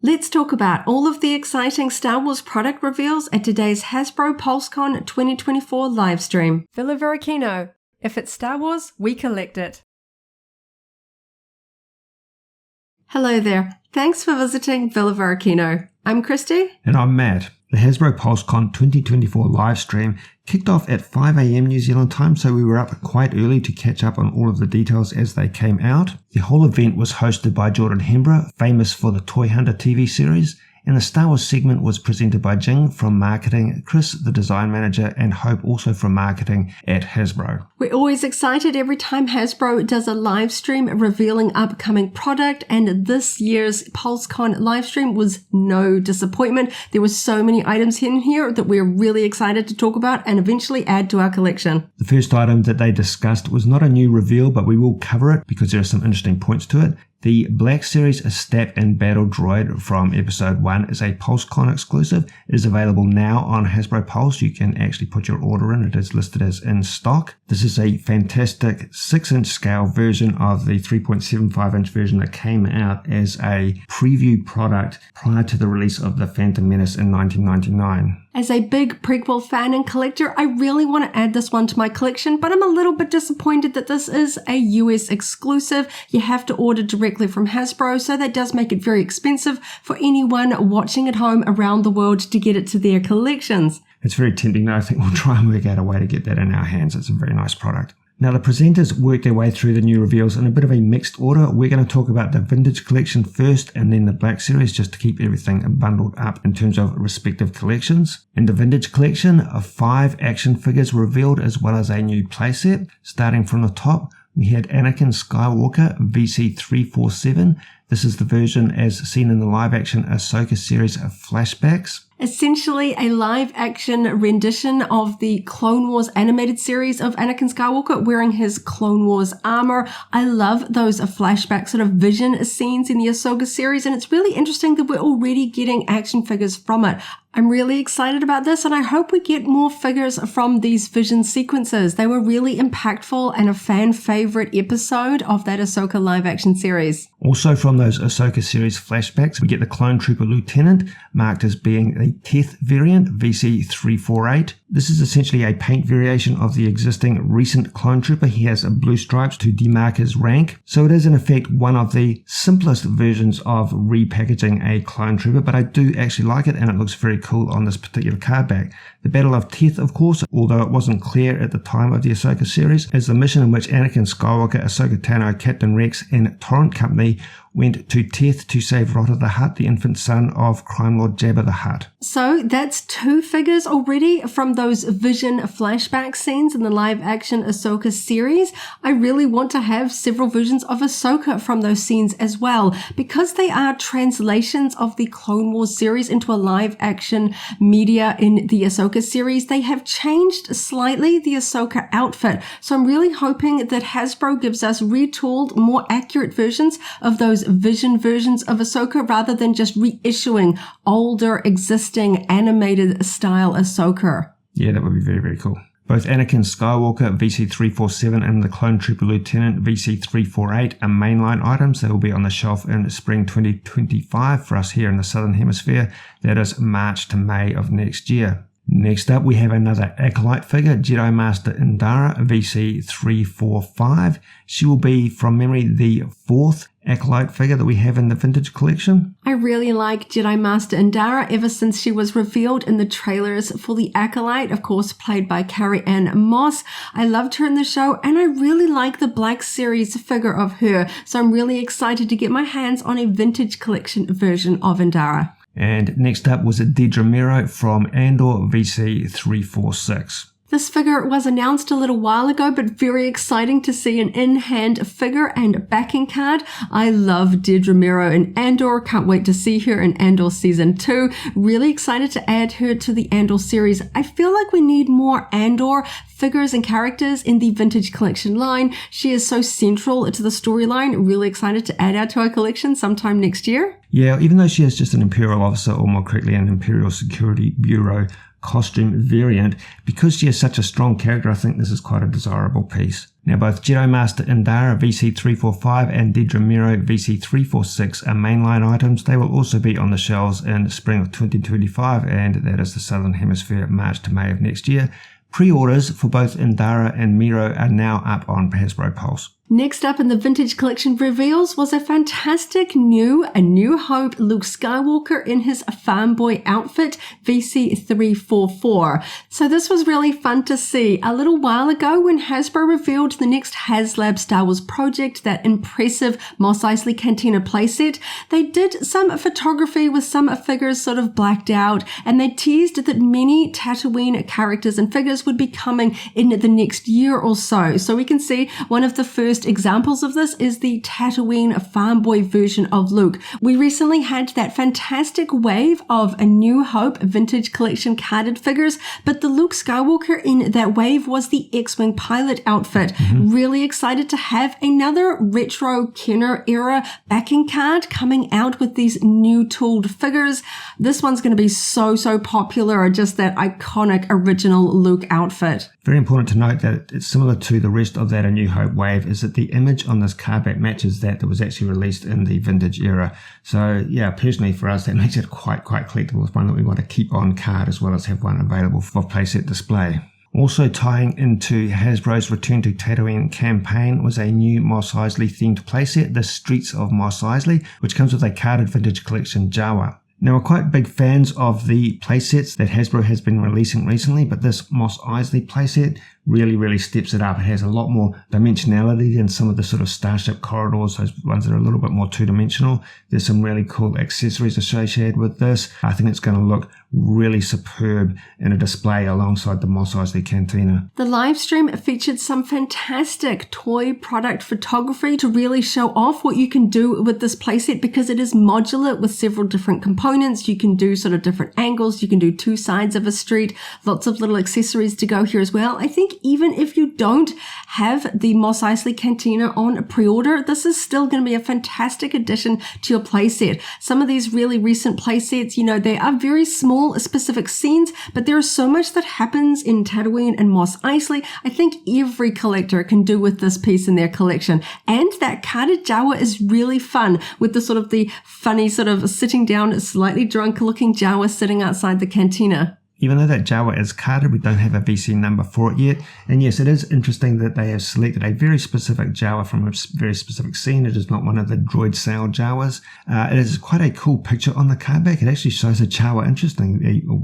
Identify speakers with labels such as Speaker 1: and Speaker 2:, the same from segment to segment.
Speaker 1: Let's talk about all of the exciting Star Wars product reveals at today's Hasbro Pulse Con 2024 livestream. Varykino. If it's Star Wars, we collect it. Hello there. Thanks for visiting Varykino. I'm Kristy.
Speaker 2: And I'm Matt. The Hasbro Pulse Con 2024 livestream kicked off at 5 AM New Zealand time, so we were up quite early to catch up on all of the details as they came out. The whole event was hosted by Jordan Hembrough, famous for the Toy Hunter TV series, and the Star Wars segment was presented by Jing from marketing, Chris, the design manager, and Hope also from marketing at Hasbro.
Speaker 1: We're always excited every time Hasbro does a live stream revealing upcoming product, and this year's PulseCon live stream was no disappointment. There were so many items in here that we're really excited to talk about and eventually add to our collection.
Speaker 2: The first item that they discussed was not a new reveal, but we will cover it because there are some interesting points to it. The Black Series STAP and Battle Droid from Episode 1 is a PulseCon exclusive. It is available now on Hasbro Pulse. You can actually put your order in. It is listed as in stock. This is a fantastic 6-inch scale version of the 3.75-inch version that came out as a preview product prior to the release of The Phantom Menace in 1999.
Speaker 1: As a big prequel fan and collector, I really want to add this one to my collection, but I'm a little bit disappointed that this is a US exclusive. You have to order directly from Hasbro, so that does make it very expensive for anyone watching at home around the world to get it to their collections.
Speaker 2: It's very tempting, though. I think we'll try and work out a way to get that in our hands. It's a very nice product. Now, the presenters worked their way through the new reveals in a bit of a mixed order. We're going to talk about the Vintage Collection first and then the Black Series, just to keep everything bundled up in terms of respective collections. In the Vintage Collection, 5 action figures were revealed as well as a new playset. Starting from the top, we had Anakin Skywalker VC347. This is the version as seen in the live-action Ahsoka series of flashbacks.
Speaker 1: Essentially a live-action rendition of the Clone Wars animated series of Anakin Skywalker wearing his Clone Wars armor. I love those flashback sort of vision scenes in the Ahsoka series, and it's really interesting that we're already getting action figures from it. I'm really excited about this, and I hope we get more figures from these vision sequences. They were really impactful and a fan favorite episode of that Ahsoka live-action series.
Speaker 2: Also from those Ahsoka series flashbacks, we get the Clone Trooper Lieutenant, marked as being the 10th variant, VC348. This is essentially a paint variation of the existing recent Clone Trooper. He has blue stripes to demark his rank. So it is in effect one of the simplest versions of repackaging a Clone Trooper, but I do actually like it and it looks very cool on this particular card back. The Battle of Teth, of course, although it wasn't clear at the time of the Ahsoka series, is the mission in which Anakin Skywalker, Ahsoka Tano, Captain Rex, and Torrent Company went to Teth to save Rotta the Hutt, the infant son of Crime Lord Jabba the Hutt.
Speaker 1: So that's 2 figures already from those vision flashback scenes in the live-action Ahsoka series. I really want to have several versions of Ahsoka from those scenes as well, because they are translations of the Clone Wars series into a live-action media in the Ahsoka series. They have changed slightly the Ahsoka outfit, so I'm really hoping that Hasbro gives us retooled, more accurate versions of those vision versions of Ahsoka rather than just reissuing older existing animated style Ahsoka.
Speaker 2: Yeah, that would be very, very cool. Both Anakin Skywalker VC347 and the Clone Trooper Lieutenant VC348 are mainline items. They will be on the shelf in spring 2025 for us here in the Southern Hemisphere. That is March to May of next year. Next up, we have another Acolyte figure, Jedi Master Indara VC345. She will be, from memory, the 4th Acolyte figure that we have in the Vintage Collection.
Speaker 1: I really like Jedi Master Indara ever since she was revealed in the trailers for the Acolyte, of course played by Carrie Ann Moss. I loved her in the show, and I really like the Black Series figure of her, so I'm really excited to get my hands on a Vintage Collection version of Indara.
Speaker 2: And next up was a Dedra Meero from Andor VC346.
Speaker 1: This figure was announced a little while ago, but very exciting to see an in-hand figure and backing card. I love Dedra Meero in Andor. Can't wait to see her in Andor Season 2. Really excited to add her to the Andor series. I feel like we need more Andor figures and characters in the Vintage Collection line. She is so central to the storyline. Really excited to add her to our collection sometime next year.
Speaker 2: Yeah, even though she is just an Imperial officer, or more correctly, an Imperial Security Bureau costume variant. Because she is such a strong character, I think this is quite a desirable piece. Now, both Jedi Master Indara VC345 and Dedra Meero VC346 are mainline items. They will also be on the shelves in spring of 2025, and that is the Southern Hemisphere, March to May of next year. Pre-orders for both Indara and Meero are now up on Hasbro Pulse.
Speaker 1: Next up in the Vintage Collection reveals was a fantastic new A New Hope Luke Skywalker in his fanboy outfit, VC344. So this was really fun to see. A little while ago when Hasbro revealed the next HasLab Star Wars project, that impressive Mos Eisley Cantina playset, they did some photography with some figures sort of blacked out, and they teased that many Tatooine characters and figures would be coming in the next year or so. So we can see one of the first examples of this is the Tatooine fanboy version of Luke. We recently had that fantastic wave of A New Hope Vintage Collection carded figures, but the Luke Skywalker in that wave was the X-Wing pilot outfit. Really excited to have another retro Kenner era backing card coming out with these new tooled figures. This one's going to be so popular, just that iconic original Luke outfit.
Speaker 2: Very important to note that it's similar to the rest of that A New Hope wave, is that the image on this card back matches that was actually released in the vintage era. So yeah, personally for us, that makes it quite collectible. It's one that we want to keep on card as well as have one available for playset display. Also tying into Hasbro's Return to Tatooine campaign was a new Mos Eisley themed playset, the Streets of Mos Eisley, which comes with a carded Vintage Collection Jawa. Now, we're quite big fans of the playsets that Hasbro has been releasing recently, but this Mos Eisley playset really steps it up. It has a lot more dimensionality than some of the sort of Starship corridors, those ones that are a little bit more two-dimensional. There's some really cool accessories associated with this. I think it's going to look really superb in a display alongside the Mos Eisley Cantina.
Speaker 1: The live stream featured some fantastic toy product photography to really show off what you can do with this playset, because it is modular with several different components. You can do sort of different angles. You can do two sides of a street. Lots of little accessories to go here as well. I think even if you don't have the Mos Eisley Cantina on pre-order, this is still going to be a fantastic addition to your playset. Some of these really recent playsets, you know, they are very small specific scenes, but there is so much that happens in Tatooine and Mos Eisley. I think every collector can do with this piece in their collection. And that carded Jawa is really fun, with the sort of the funny sort of sitting down, slightly drunk looking Jawa sitting outside the cantina.
Speaker 2: Even though that Jawa is carded, we don't have a VC number for it yet. And yes, it is interesting that they have selected a very specific Jawa from a very specific scene. It is not one of the droid sale Jawas. It is quite a cool picture on the card back. It actually shows a Jawa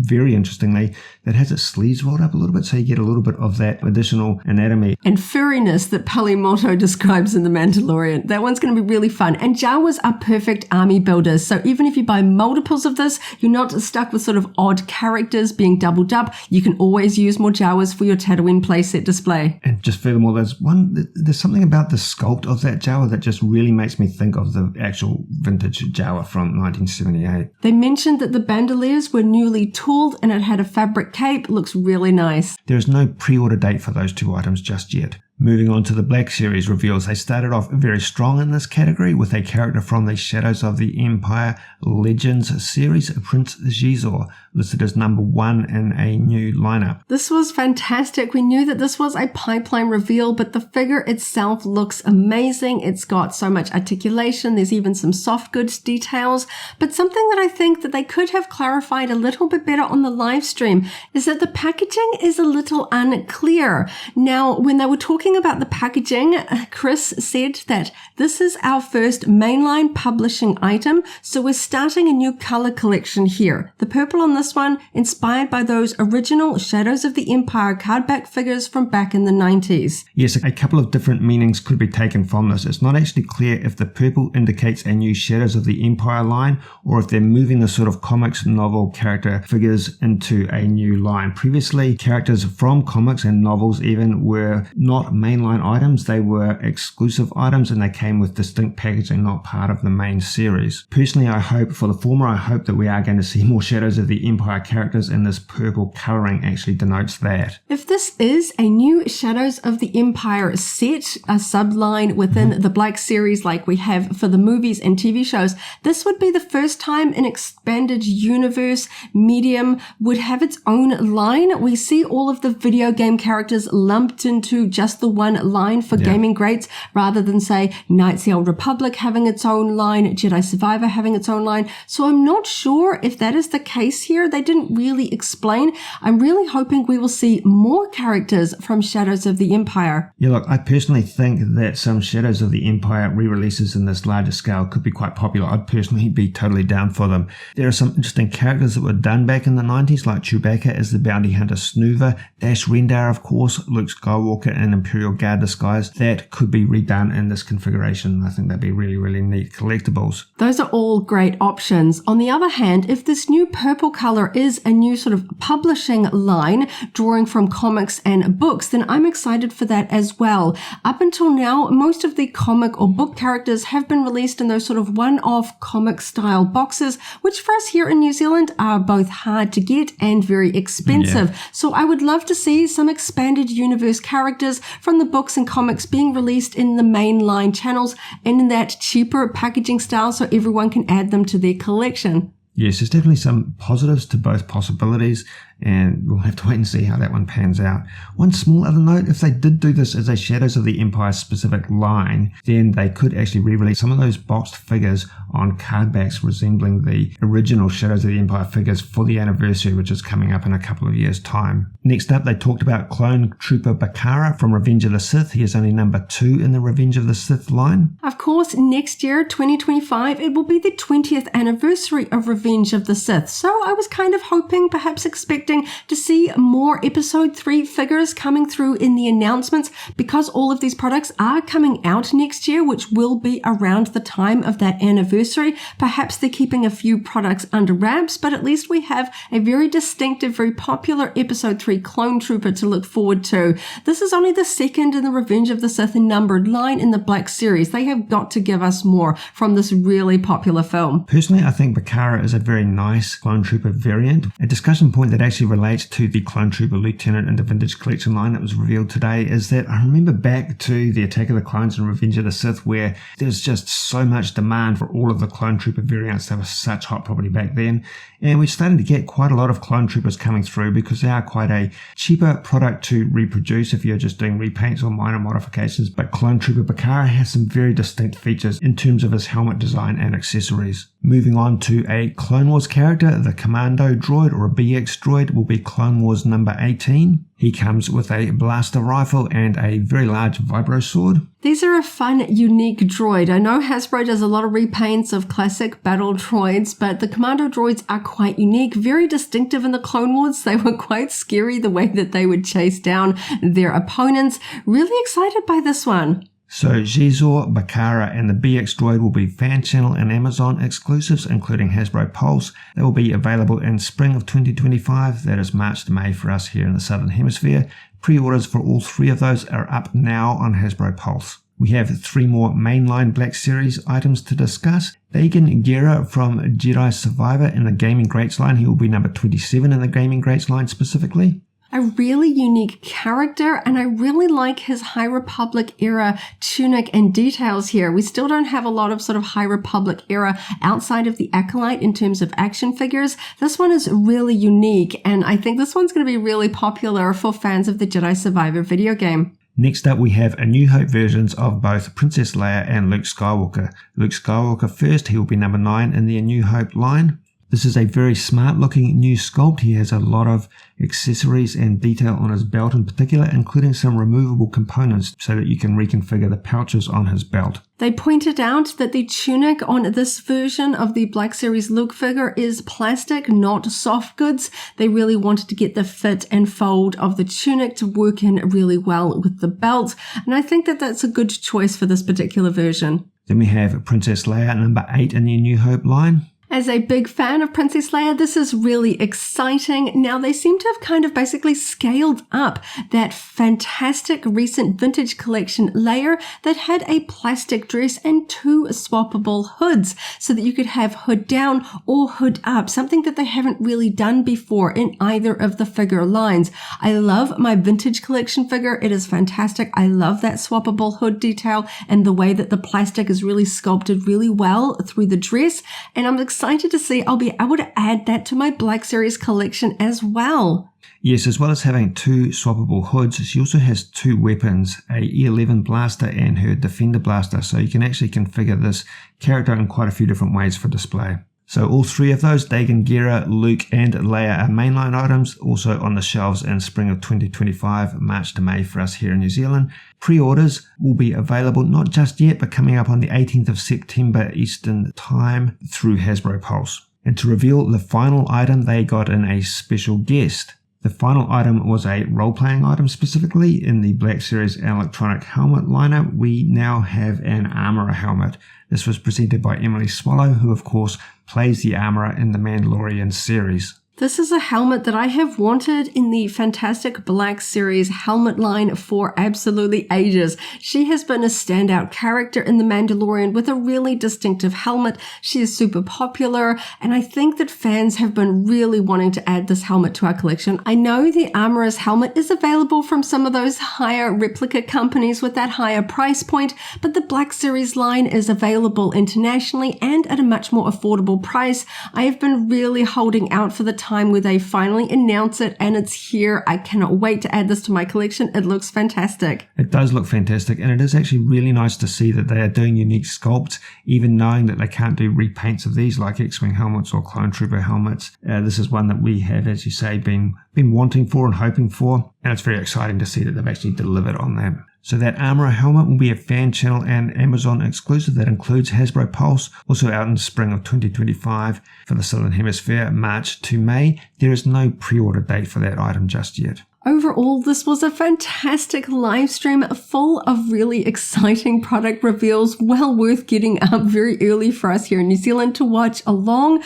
Speaker 2: very interestingly, that has its sleeves rolled up a little bit, so you get a little bit of that additional anatomy.
Speaker 1: And furriness that Palimoto describes in The Mandalorian. That one's going to be really fun. And Jawas are perfect army builders. So even if you buy multiples of this, you're not stuck with sort of odd characters being doubled up. You can always use more Jawas for your Tatooine playset display.
Speaker 2: And just furthermore, there's something about the sculpt of that Jawa that just really makes me think of the actual vintage Jawa from 1978.
Speaker 1: They mentioned that the bandoliers were newly tooled and it had a fabric cape. Looks really nice.
Speaker 2: There is no pre-order date for those two items just yet. Moving on to the Black Series reveals, they started off very strong in this category with a character from the Shadows of the Empire Legends series, Prince Xizor, listed as number 1 in a new lineup.
Speaker 1: This was fantastic. We knew that this was a pipeline reveal, but the figure itself looks amazing. It's got so much articulation. There's even some soft goods details. But something that I think that they could have clarified a little bit better on the live stream is that the packaging is a little unclear. Now, when they were talking about the packaging, Chris said that this is our first mainline publishing item, so we're starting a new color collection here. The purple on this one, inspired by those original Shadows of the Empire cardback figures from back in the 90s.
Speaker 2: Yes, a couple of different meanings could be taken from this. It's not actually clear if the purple indicates a new Shadows of the Empire line, or if they're moving the sort of comics novel character figures into a new line. Previously, characters from comics and novels even were not mainline items. They were exclusive items and they came with distinct packaging, not part of the main series. Personally, I hope for the former, I hope that we are going to see more Shadows of the Empire characters, and this purple colouring actually denotes that.
Speaker 1: If this is a new Shadows of the Empire set, a subline within the Black Series like we have for the movies and TV shows, this would be the first time an expanded universe medium would have its own line. We see all of the video game characters lumped into just the one line for gaming greats, rather than say Knights of the Old Republic having its own line, Jedi Survivor having its own line. So I'm not sure if that is the case here. They didn't really explain. I'm really hoping we will see more characters from Shadows of the Empire.
Speaker 2: Yeah, look, I personally think that some Shadows of the Empire re-releases in this larger scale could be quite popular. I'd personally be totally down for them. There are some interesting characters that were done back in the 90s, like Chewbacca as the bounty hunter Snoover, Dash Rendar, of course, Luke Skywalker in Imperial Guard disguise. That could be redone in this configuration. I think that'd be really, really neat collectibles.
Speaker 1: Those are all great options. On the other hand, if this new purple color is a new sort of publishing line drawing from comics and books, then I'm excited for that as well. Up until now, most of the comic or book characters have been released in those sort of one-off comic style boxes, which for us here in New Zealand are both hard to get and very expensive.
Speaker 2: Yeah.
Speaker 1: So I would love to see some expanded universe characters from the books and comics being released in the mainline channels and in that cheaper packaging style so everyone can add them to their collection.
Speaker 2: Yes, there's definitely some positives to both possibilities, and we'll have to wait and see how that one pans out. One small other note, if they did do this as a Shadows of the Empire specific line, then they could actually re-release some of those boxed figures on card backs resembling the original Shadows of the Empire figures for the anniversary, which is coming up in a couple of years' time. Next up, they talked about Clone Trooper Bakara from Revenge of the Sith. He is only number 2 in the Revenge of the Sith line.
Speaker 1: Of course, next year, 2025, it will be the 20th anniversary of Revenge of the Sith. So I was kind of hoping, perhaps expecting to see more episode 3 figures coming through in the announcements, because all of these products are coming out next year, which will be around the time of that anniversary. Perhaps they're keeping a few products under wraps, but at least we have a very distinctive, very popular episode 3 clone trooper to look forward to. This is only the second in the Revenge of the Sith numbered line in the Black Series. They have got to give us more from this really popular film.
Speaker 2: Personally, I think Bakara is a very nice clone trooper variant. A discussion point that actually relates to the Clone Trooper Lieutenant in the Vintage Collection line that was revealed today is that I remember back to the Attack of the Clones and Revenge of the Sith, where there's just so much demand for all of the Clone Trooper variants. They were such hot property back then, and we're starting to get quite a lot of Clone Troopers coming through because they are quite a cheaper product to reproduce if you're just doing repaints or minor modifications. But Clone Trooper Bakara has some very distinct features in terms of his helmet design and accessories. Moving on to a Clone Wars character, the Commando Droid, or a BX Droid, will be Clone Wars number 18. He comes with a blaster rifle and a very large vibro sword.
Speaker 1: These are a fun, unique droid. I know Hasbro does a lot of repaints of classic battle droids, but the Commando droids are quite unique, very distinctive in the Clone Wars. They were quite scary the way that they would chase down their opponents. Really excited by this one.
Speaker 2: So SWTOR, Bakara, and the BX Droid will be fan channel and Amazon exclusives, including Hasbro Pulse. They will be available in spring of 2025. That is March to May for us here in the Southern Hemisphere. Pre-orders for all 3 of those are up now on Hasbro Pulse. We have 3 more Mainline Black Series items to discuss. Dagan Gera from Jedi Survivor in the Gaming Greats line. He will be number 27 in the Gaming Greats line specifically.
Speaker 1: A really unique character, and I really like his High Republic era tunic and details here. We still don't have a lot of sort of High Republic era outside of the Acolyte in terms of action figures. This one is really unique, and I think this one's going to be really popular for fans of the Jedi Survivor video game.
Speaker 2: Next up, we have A New Hope versions of both Princess Leia and Luke Skywalker. Luke Skywalker first, he will be number 9 in the A New Hope line. This is a very smart looking new sculpt. He has a lot of accessories and detail on his belt in particular, including some removable components so that you can reconfigure the pouches on his belt.
Speaker 1: They pointed out that the tunic on this version of the Black Series Luke figure is plastic, not soft goods. They really wanted to get the fit and fold of the tunic to work in really well with the belt, and I think that that's a good choice for this particular version.
Speaker 2: Then we have Princess Leia, number 8 in the New Hope line.
Speaker 1: As a big fan of Princess Leia, this is really exciting. Now, they seem to have kind of basically scaled up that fantastic recent vintage collection layer that had a plastic dress and 2 swappable hoods so that you could have hood down or hood up, something that they haven't really done before in either of the figure lines. I love my vintage collection figure. It is fantastic. I love that swappable hood detail and the way that the plastic is really sculpted really well through the dress. And I'm excited to see I'll be able to add that to my Black Series collection as well.
Speaker 2: Yes, as well as having 2 swappable hoods, she also has 2 weapons, a E11 blaster and her Defender blaster, so you can actually configure this character in quite a few different ways for display. So all 3 of those, Dagan Gera, Luke and Leia, are mainline items, also on the shelves in spring of 2025, March to May for us here in New Zealand. Pre-orders will be available not just yet, but coming up on the 18th of September Eastern Time through Hasbro Pulse. And to reveal the final item, they got in a special guest. The final item was a role-playing item specifically. In the Black Series electronic helmet lineup, we now have an Armorer helmet. This was presented by Emily Swallow, who of course plays the Armorer in the Mandalorian series.
Speaker 1: This is a helmet that I have wanted in the fantastic Black Series helmet line for absolutely ages. She has been a standout character in The Mandalorian with a really distinctive helmet. She is super popular, and I think that fans have been really wanting to add this helmet to our collection. I know the Armorer's helmet is available from some of those higher replica companies with that higher price point, but the Black Series line is available internationally and at a much more affordable price. I have been really holding out for the time where they finally announce it, and it's here. I cannot wait to add this to my collection. It looks fantastic.
Speaker 2: It does look fantastic, and it is actually really nice to see that they are doing unique sculpts, even knowing that they can't do repaints of these like X-Wing helmets or Clone Trooper helmets. This is one that we have, as you say, been wanting for and hoping for, and it's very exciting to see that they've actually delivered on that. So that Armorer helmet will be a fan channel and Amazon exclusive that includes Hasbro Pulse, also out in spring of 2025 for the Southern Hemisphere, March to May. There is no pre-order date for that item just yet.
Speaker 1: Overall, this was a fantastic live stream full of really exciting product reveals, well worth getting up very early for us here in New Zealand to watch along.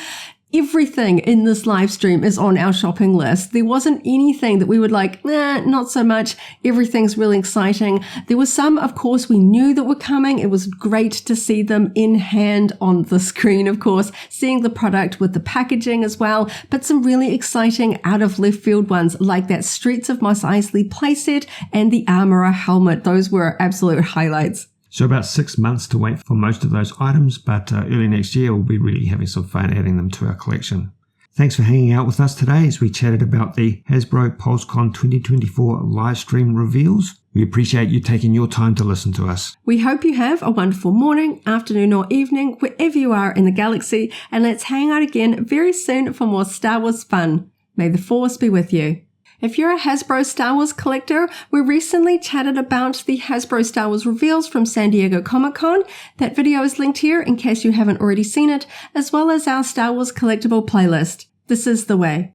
Speaker 1: Everything in this live stream is on our shopping list. There wasn't anything that we would like, not so much. Everything's really exciting. There was some, of course, we knew that were coming. It was great to see them in hand on the screen, of course, seeing the product with the packaging as well, but some really exciting out of left field ones like that Streets of Mos Eisley playset and the Armorer helmet. Those were absolute highlights.
Speaker 2: So about 6 months to wait for most of those items, but early next year we'll be really having some fun adding them to our collection. Thanks for hanging out with us today as we chatted about the Hasbro Pulse Con 2024 live stream reveals. We appreciate you taking your time to listen to us.
Speaker 1: We hope you have a wonderful morning, afternoon or evening, wherever you are in the galaxy, and let's hang out again very soon for more Star Wars fun. May the Force be with you. If you're a Hasbro Star Wars collector, we recently chatted about the Hasbro Star Wars reveals from San Diego Comic-Con. That video is linked here in case you haven't already seen it, as well as our Star Wars collectible playlist. This is the way.